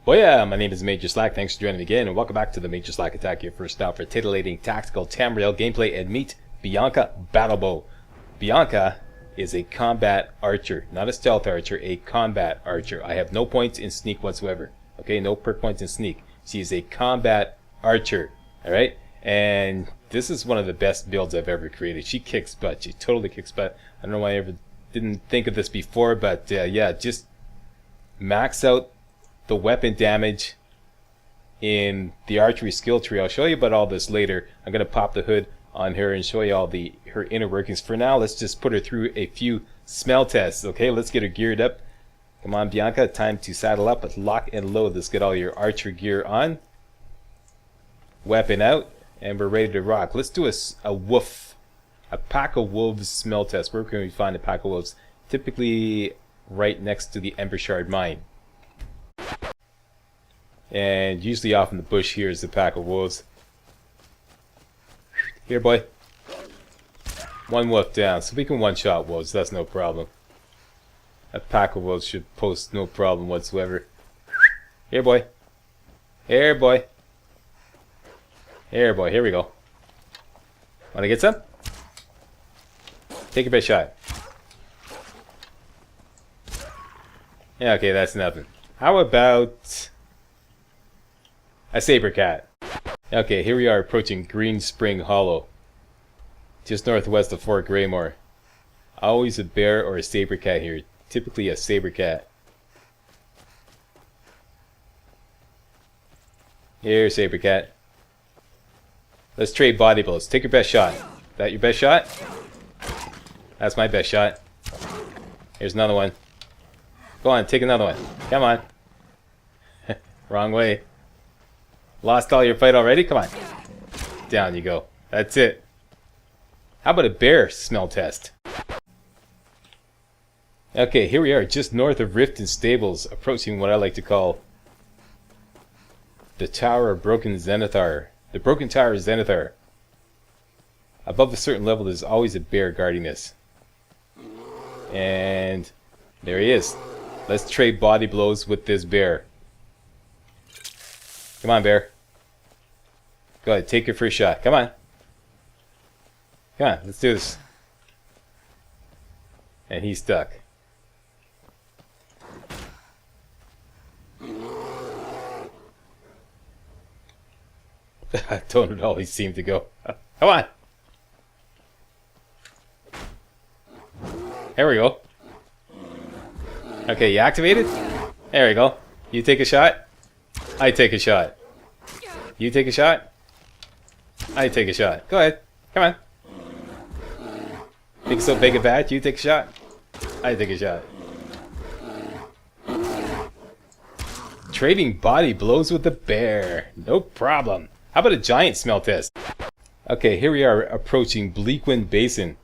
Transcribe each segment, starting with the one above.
Well, yeah, my name is Major Slack. Thanks for joining me again, and welcome back to the MajorSlackAttack, your first stop for titillating tactical Tamriel gameplay, and meet Bianca Battlebow. Bianca is a combat archer, not a stealth archer, a combat archer. I have no points in sneak whatsoever. Okay, no perk points in sneak. She is a combat archer, alright? And this is one of the best builds I've ever created. She kicks butt. She totally kicks butt. I don't know why I ever didn't think of this before, but yeah, just max out the weapon damage in the archery skill tree. I'll show you about all this later. I'm going to pop the hood on her and show you all her inner workings. For now, let's just put her through a few smell tests. Okay, let's get her geared up. Come on, Bianca, time to saddle up with lock and load. Let's get all your archer gear on. Weapon out, and we're ready to rock. Let's do a pack of wolves smell test. Where can we find a pack of wolves? Typically right next to the Ember Shard mine. And usually off in the bush here is the pack of wolves. Here, boy. One wolf down, so we can one-shot wolves, that's no problem. A pack of wolves should pose no problem whatsoever. Here, boy. Here, boy. Here, boy, here we go. Wanna get some? Take your best shot. Yeah, okay, that's nothing. How about a saber cat? Okay, here we are approaching Green Spring Hollow, just northwest of Fort Greymore. Always a bear or a saber cat here. Typically a saber cat. Here, saber cat. Let's trade body blows. Take your best shot. That your best shot? That's my best shot. Here's another one. Go on, take another one. Come on. Wrong way. Lost all your fight already? Come on. Down you go. That's it. How about a bear smell test? Okay, here we are just north of Riften Stables, approaching what I like to call the Tower of Broken Zenithar. The Broken Tower of Zenithar. Above a certain level, there's always a bear guarding this. And there he is. Let's trade body blows with this bear. Come on, bear. Go ahead, take your first shot. Come on. Come on, let's do this. And he's stuck. Don't it always seem to go. Come on. There we go. Okay, you activated? There we go. You take a shot. I take a shot. You take a shot. I take a shot. Go ahead. Come on. Think so big and bad? You take a shot. I take a shot. Trading body blows with the bear. No problem. How about a giant smell test? Okay, here we are approaching Bleakwind Basin.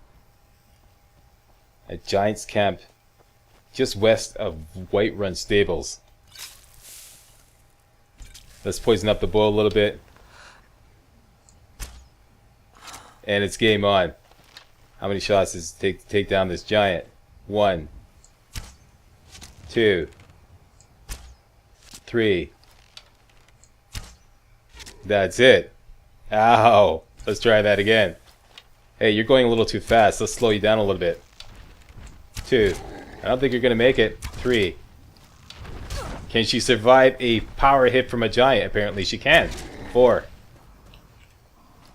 A giant's camp just west of Whiterun Stables. Let's poison up the bow a little bit. And it's game on. How many shots does it take to take down this giant? 1, 2, 3. That's it. Ow. Let's try that again. Hey, you're going a little too fast. Let's slow you down a little bit. 2. I don't think you're going to make it. 3. Can she survive a power hit from a giant? Apparently she can. 4.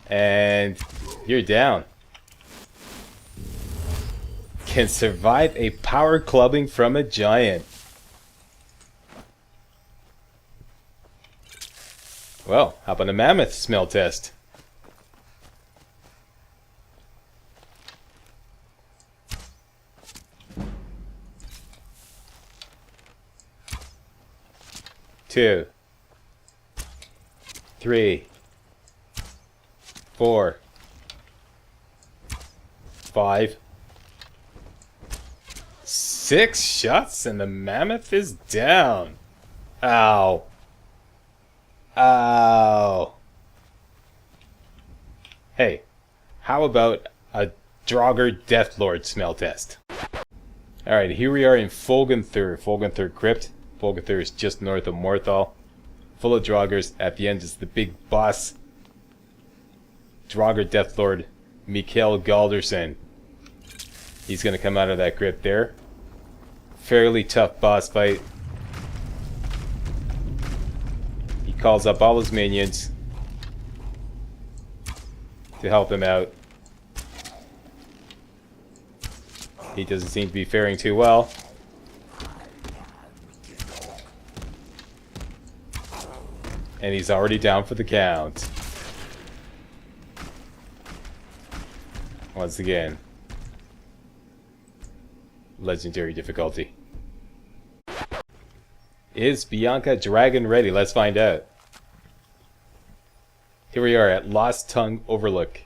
And you're down. Can survive a power clubbing from a giant. Well, how about a mammoth smell test? Two, 3, 4, 5, 6 shots and the mammoth is down. Ow. Ow. Hey, how about a Draugr Deathlords smell test? Alright, here we are in Folgenthyr Crypt. Volgathur is just north of Morthal. Full of Draugrs. At the end is the big boss, Draugr Deathlord, Mikael Galderson. He's going to come out of that crypt there. Fairly tough boss fight. He calls up all his minions to help him out. He doesn't seem to be faring too well. And he's already down for the count. Once again. Legendary difficulty. Is Bianca Dragon ready? Let's find out. Here we are at Lost Tongue Overlook.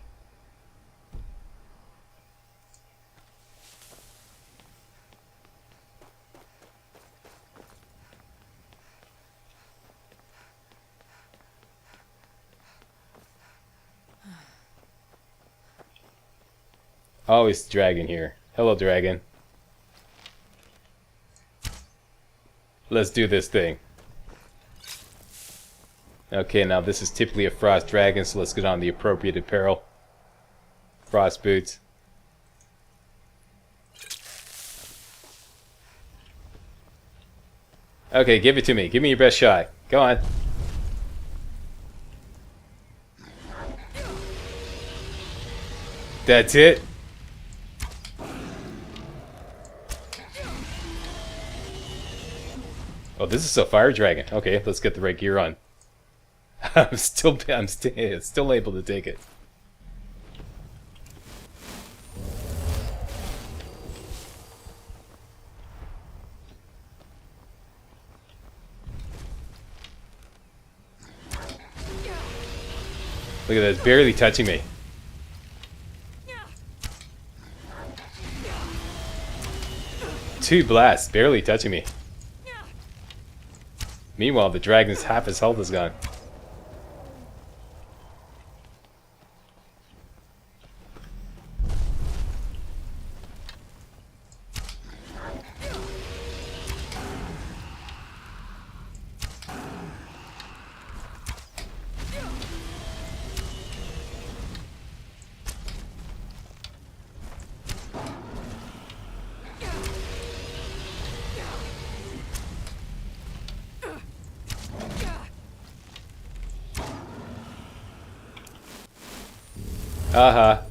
Oh, it's Dragon here. Hello, Dragon. Let's do this thing. Okay, now this is typically a frost dragon, so let's get on the appropriate apparel. Frost boots. Okay, give it to me. Give me your best shot. Go on. That's it. Oh, this is a fire dragon. Okay, let's get the right gear on. I'm still able to take it. Look at that, it's barely touching me. Two blasts, barely touching me. Meanwhile, the dragon's half his health is gone. Uh-huh.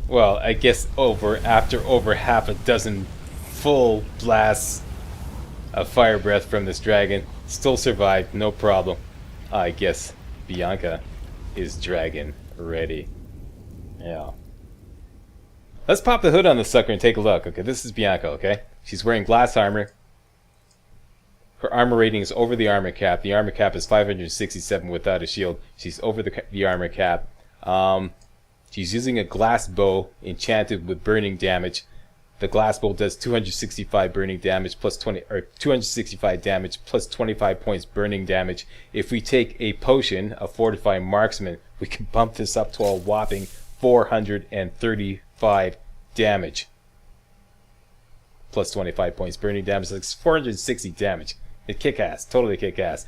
Well, I guess after over half a dozen full blasts of fire breath from this dragon, still survived, no problem. I guess Bianca is dragon ready. Yeah. Let's pop the hood on the sucker and take a look. Okay, this is Bianca, okay? She's wearing glass armor. Her armor rating is over the armor cap. The armor cap is 567 without a shield. She's over the armor cap. She's using a glass bow enchanted with burning damage. The glass bow does 265 burning damage plus 265 damage plus 25 points burning damage. If we take a potion of Fortifying Marksman, we can bump this up to a whopping 435 damage. Plus 25 points burning damage. So it's 460 damage. It's kick-ass. Totally kick-ass.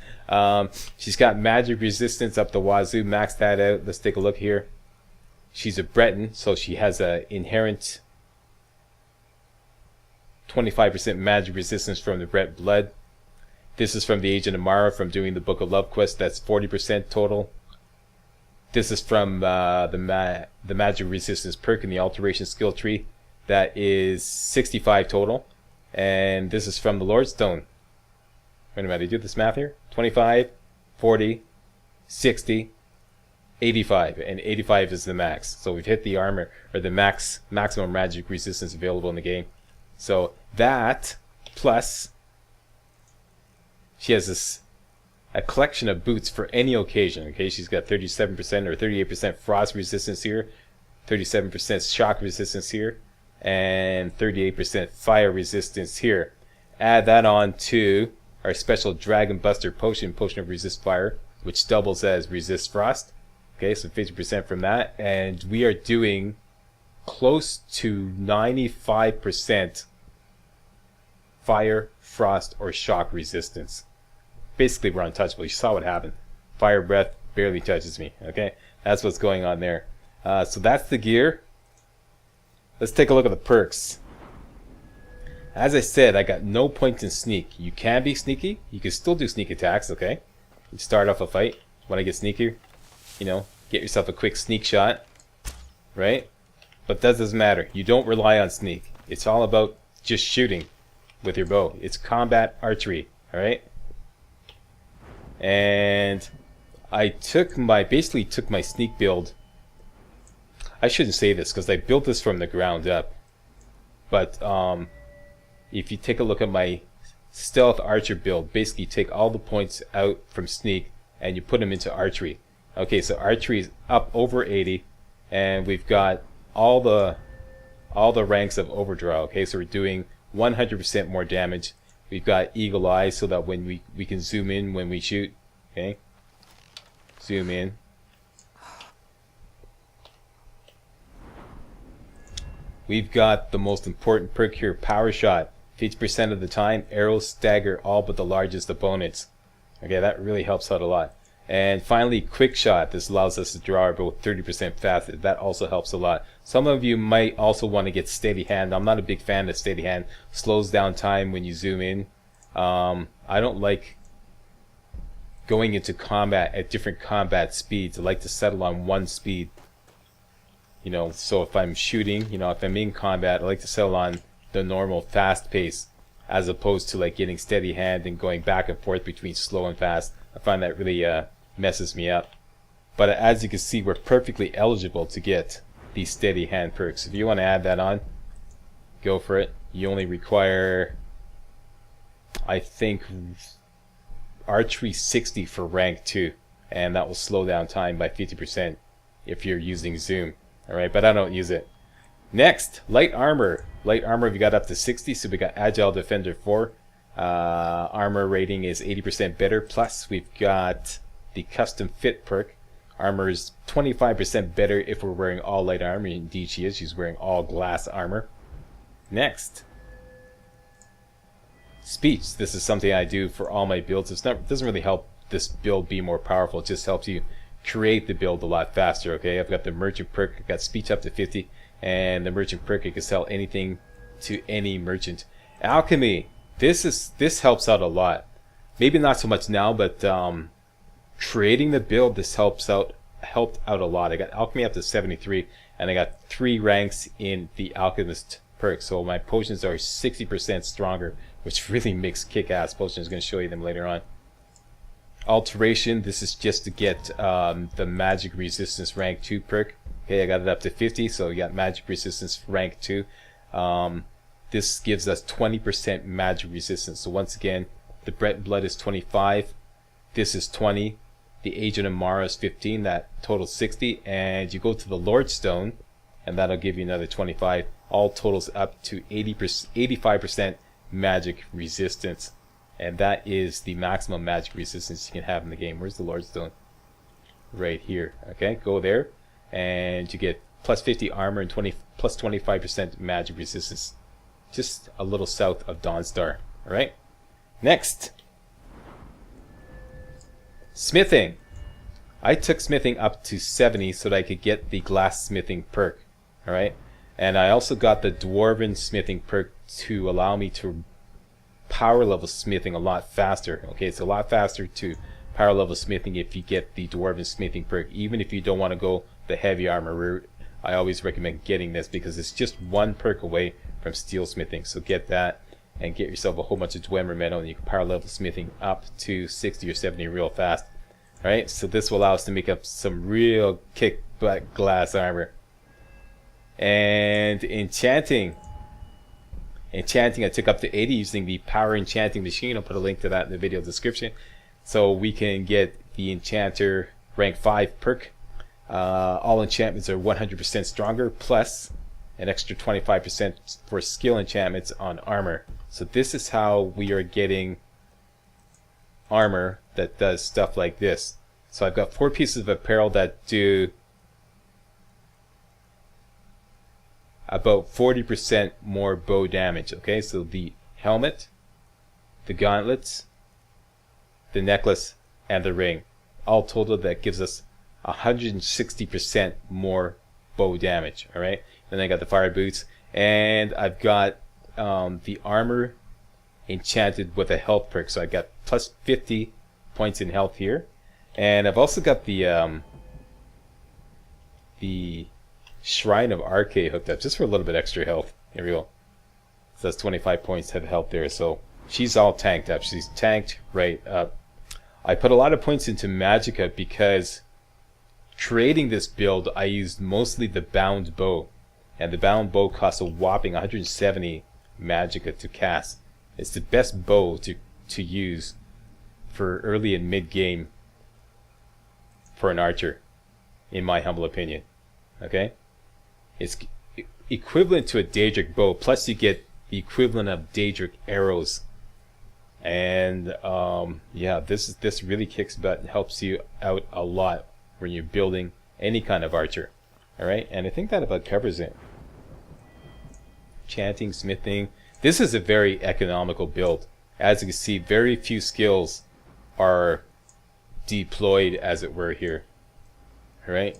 She's got magic resistance up the wazoo. Max that out. Let's take a look here. She's a Breton, so she has an inherent 25% magic resistance from the Brett blood. This is from the Agent of Mara from doing the Book of Love quest. That's 40% total. This is from the magic resistance perk in the alteration skill tree. That is 65 total. And this is from the Lord Stone. Wait a minute, I do this math here? 25, 40, 60, 85. And 85 is the max. So we've hit the armor, or the maximum magic resistance available in the game. So that, plus, she has a collection of boots for any occasion. Okay, she's got 37% or 38% frost resistance here, 37% shock resistance here, and 38% fire resistance here. Add that on to our special Dragon Buster potion, Potion of Resist Fire, which doubles as Resist Frost. Okay, so 50% from that, and we are doing close to 95% fire, frost, or shock resistance. Basically, we're untouchable. You saw what happened. Fire breath barely touches me. Okay, that's what's going on there. So that's the gear. Let's take a look at the perks. As I said, I got no point in sneak. You can be sneaky. You can still do sneak attacks, okay? You start off a fight. Want to get sneakier? You know, get yourself a quick sneak shot, right? But that doesn't matter. You don't rely on sneak. It's all about just shooting with your bow. It's combat archery, alright? And I basically took my sneak build. I shouldn't say this because I built this from the ground up. But if you take a look at my stealth archer build, basically take all the points out from sneak and you put them into archery. Okay, so archery is up over 80, and we've got all the ranks of overdraw. Okay, so we're doing 100% more damage. We've got eagle eye so that when we can zoom in when we shoot. Okay, zoom in. We've got the most important perk here, power shot. 50% of the time, arrows stagger all but the largest opponents. Okay, that really helps out a lot. And finally, quick shot. This allows us to draw our bow 30% faster. That also helps a lot. Some of you might also want to get steady hand. I'm not a big fan of steady hand. Slows down time when you zoom in. I don't like going into combat at different combat speeds. I like to settle on one speed. You know, so if I'm shooting, you know, if I'm in combat, I like to settle on the normal fast pace as opposed to like getting steady hand and going back and forth between slow and fast. I find that really messes me up. But as you can see, we're perfectly eligible to get these steady hand perks. If you want to add that on, go for it. You only require, I think, archery 60 for rank 2, and that will slow down time by 50% if you're using zoom. Alright, but I don't use it. Next, light armor. Light armor we got up to 60, so we got Agile Defender 4. Armor rating is 80% better, plus we've got the custom fit perk. Armor is 25% better if we're wearing all light armor. Indeed she is, she's wearing all glass armor. Next, speech. This is something I do for all my builds. It doesn't really help this build be more powerful, it just helps you create the build a lot faster. Okay, I've got the merchant perk, I've got speech up to 50, and the merchant perk, you can sell anything to any merchant. Alchemy, this helps out a lot. Maybe not so much now, but creating the build, this helped out a lot. I got alchemy up to 73, and I got 3 ranks in the alchemist perk, so my potions are 60% stronger, which really makes kick-ass potions. I'm going to show you them later on. Alteration, this is just to get the magic resistance rank 2 perk. Okay, I got it up to 50, so you got magic resistance rank 2. This gives us 20% magic resistance. So once again, the Brett Blood is 25, this is 20, the Agent of Mara is 15, that totals 60, and you go to the Lord Stone, and that'll give you another 25. All totals up to 85% magic resistance. And that is the maximum magic resistance you can have in the game. Where's the Lord Stone? Right here. Okay, go there, and you get plus 50 armor and plus 25% magic resistance. Just a little south of Dawnstar. Alright? Next, smithing. I took smithing up to 70 so that I could get the glass smithing perk. Alright? And I also got the dwarven smithing perk to allow me to power level smithing a lot faster. Okay, it's a lot faster to power level smithing if you get the dwarven smithing perk. Even if you don't want to go the heavy armor route, I always recommend getting this because it's just 1 perk away from steel smithing. So get that and get yourself a whole bunch of dwemer metal, and you can power level smithing up to 60 or 70 real fast. Alright, so this will allow us to make up some real kick butt glass armor. And enchanting. Enchanting I took up to 80 using the Power Enchanting Machine. I'll put a link to that in the video description. So we can get the Enchanter rank 5 perk. All enchantments are 100% stronger, plus an extra 25% for skill enchantments on armor. So this is how we are getting armor that does stuff like this. So I've got 4 pieces of apparel that do about 40% more bow damage. Okay, so the helmet, the gauntlets, the necklace, and the ring. All total, that gives us 160% more bow damage. Alright, then I got the fire boots, and I've got the armor enchanted with a health perk. So I got plus 50 points in health here. And I've also got the Shrine of Arcade hooked up just for a little bit extra health. Here we go. So that's 25 points of health there. So she's all tanked up. She's tanked right up. I put a lot of points into Magicka because creating this build I used mostly the bound bow. And the bound bow costs a whopping 170 Magicka to cast. It's the best bow to use for early and mid game for an archer, in my humble opinion. Okay, it's equivalent to a Daedric bow, plus you get the equivalent of Daedric arrows. And yeah, this really kicks butt and helps you out a lot when you're building any kind of archer. All right, and I think that about covers it. Chanting, smithing. This is a very economical build. As you can see, very few skills are deployed, as it were, here. Alright,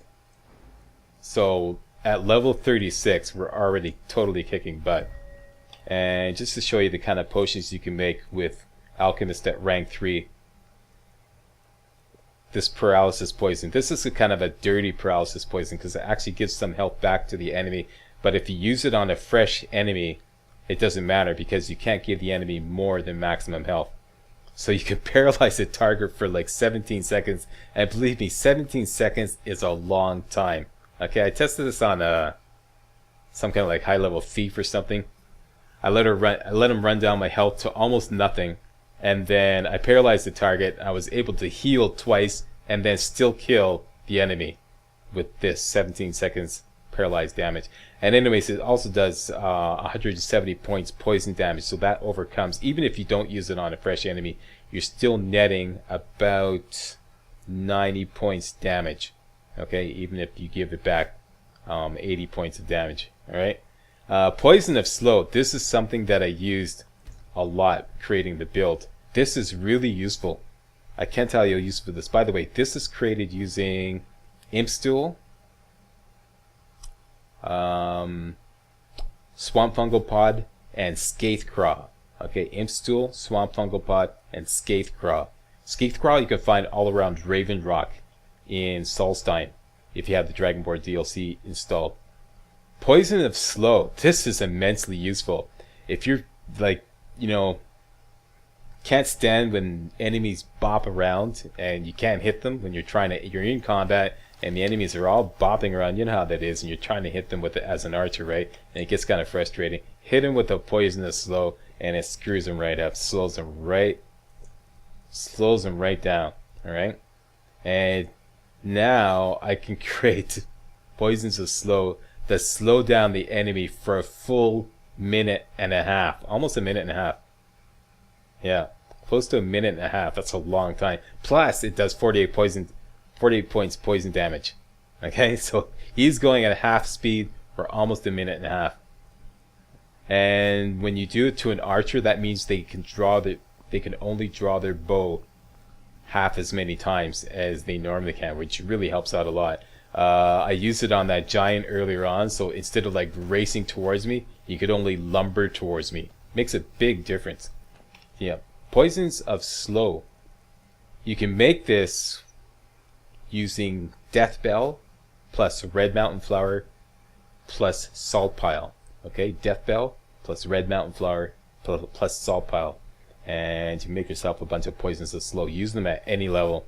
so at level 36 we're already totally kicking butt. And just to show you the kind of potions you can make with Alchemist at rank 3, this paralysis poison, this is a kind of a dirty paralysis poison because it actually gives some health back to the enemy, but if you use it on a fresh enemy it doesn't matter because you can't give the enemy more than maximum health. So you can paralyze a target for like 17 seconds. And believe me, 17 seconds is a long time. Okay, I tested this on some kind of like high level thief or something. I let him run down my health to almost nothing. And then I paralyzed the target. I was able to heal twice and then still kill the enemy with this 17 seconds paralyzed damage. And anyways, it also does 170 points poison damage, so that overcomes. Even if you don't use it on a fresh enemy, you're still netting about 90 points damage. Okay, even if you give it back 80 points of damage. Alright, Poison of Slow. This is something that I used a lot creating the build. This is really useful. I can't tell you how useful this. By the way, this is created using Imp Stool, Swamp Fungal Pod, and Scathe Craw. Okay, Imp Stool, Swamp Fungal Pod, and Scathe Craw. Scathe Craw you can find all around Raven Rock in Solstein if you have the Dragonborn DLC installed. Poison of Slow. This is immensely useful. If you're like, you know, can't stand when enemies bop around and you can't hit them when you're in combat and the enemies are all bopping around, you know how that is, and you're trying to hit them with it as an archer, right? And it gets kind of frustrating. Hit them with a Poisonous Slow and it screws them right up, slows them right down. All right, and now I can create Poisons of Slow that slow down the enemy for a full minute and a half, almost a minute and a half. Yeah, close to a minute and a half. That's a long time. Plus, it does 48 points poison damage. Okay, so he's going at half speed for almost a minute and a half. And when you do it to an archer, that means they can only draw their bow half as many times as they normally can, which really helps out a lot. I used it on that giant earlier on, so instead of like racing towards me, you could only lumber towards me. Makes a big difference. Yeah, Poisons of Slow. You can make this using Death Bell plus Red Mountain Flower plus Salt Pile. Okay, Death Bell plus Red Mountain Flower plus Salt Pile. And you make yourself a bunch of Poisons of Slow. Use them at any level.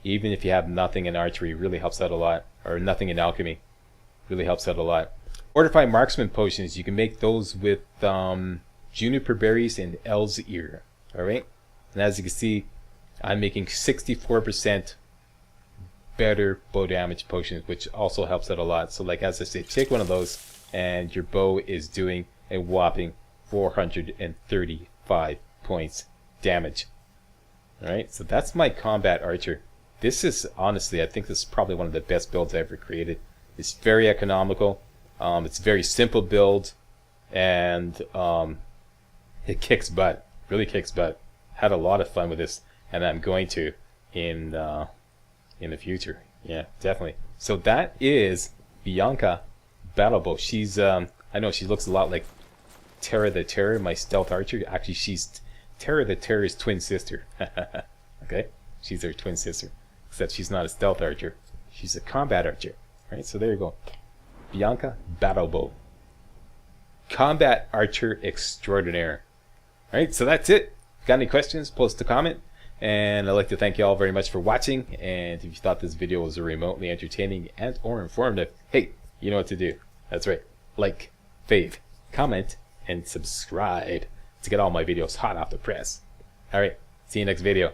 Even if you have nothing in archery, really helps out a lot. Or nothing in alchemy, really helps out a lot. Fortified Marksman Potions, you can make those with Juniper Berries and El's Ear. Alright? And as you can see, I'm making 64% better bow damage potions, which also helps out a lot. So like as I say, take one of those and your bow is doing a whopping 435 points damage. Alright, so that's my combat archer. this is honestly, I think this is probably one of the best builds I ever created. It's very economical. It's a very simple build, and it kicks butt. Really kicks butt. Had a lot of fun with this, and I'm going to in the future. Yeah, definitely. So that is Bianca Battlebow. She's I know she looks a lot like Terra the Terror, my stealth archer. Actually, she's Terra the Terror's twin sister. Okay, she's her twin sister, except she's not a stealth archer. She's a combat archer. Right, so there you go. Bianca Battlebow, combat archer extraordinaire. All right, so that's it. Got any questions? Post a comment. And I'd like to thank you all very much for watching. And if you thought this video was remotely entertaining and or informative, hey, you know what to do. That's right. Like, fave, comment, and subscribe to get all my videos hot off the press. All right, see you next video.